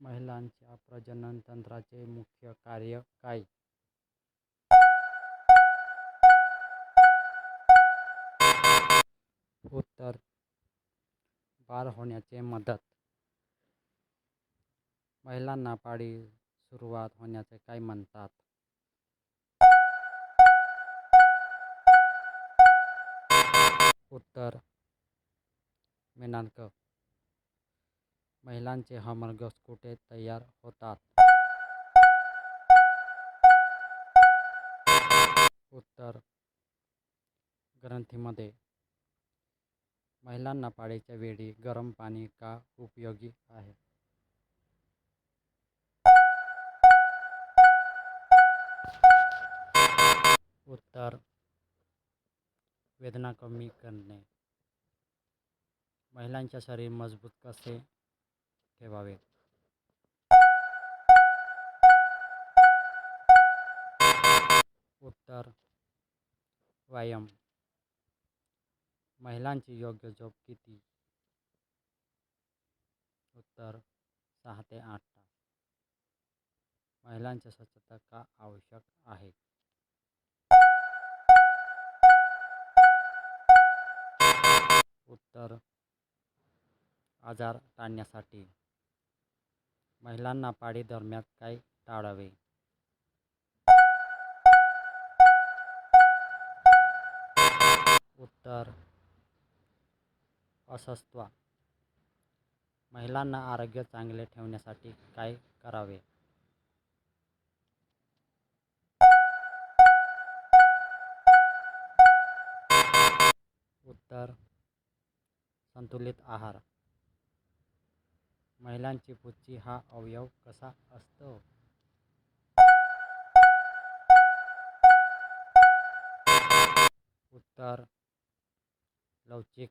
महिलांच्या प्रजनन तंत्राचे मुख्य कार्य काय? उत्तर: बाळ होण्याचे मदत. महिलांना पाळी सुरुवात होण्याचे काय म्हणतात? उत्तर: मेनार्क. महिलांचे हार्मोन्स कुठे तयार होतात? उत्तर: ग्रंथींमध्ये. महिलांना पाळीच्या वेळी गरम पाणी का उपयोगी आहे? उत्तर: वेदना कमी करणे. महिलांचे शरीर मजबूत कसे ठेवावे? उत्तर: व्यायाम. महिलांची योग्य झोप किती? उत्तर: 6 ते 8 तास. महिलांची स्वच्छता का आवश्यक आहे? उत्तर: आजार टाळण्यासाठी. महिलांना पाळी दरम्यान काय टाळावे? उत्तर: अस्वस्थता. महिलांना आरोग्य चांगले ठेवण्यासाठी काय करावे? उत्तर: संतुलित आहार. महिलांची पुच्ची हा अवयव कसा असतो? उत्तर: लवचिक.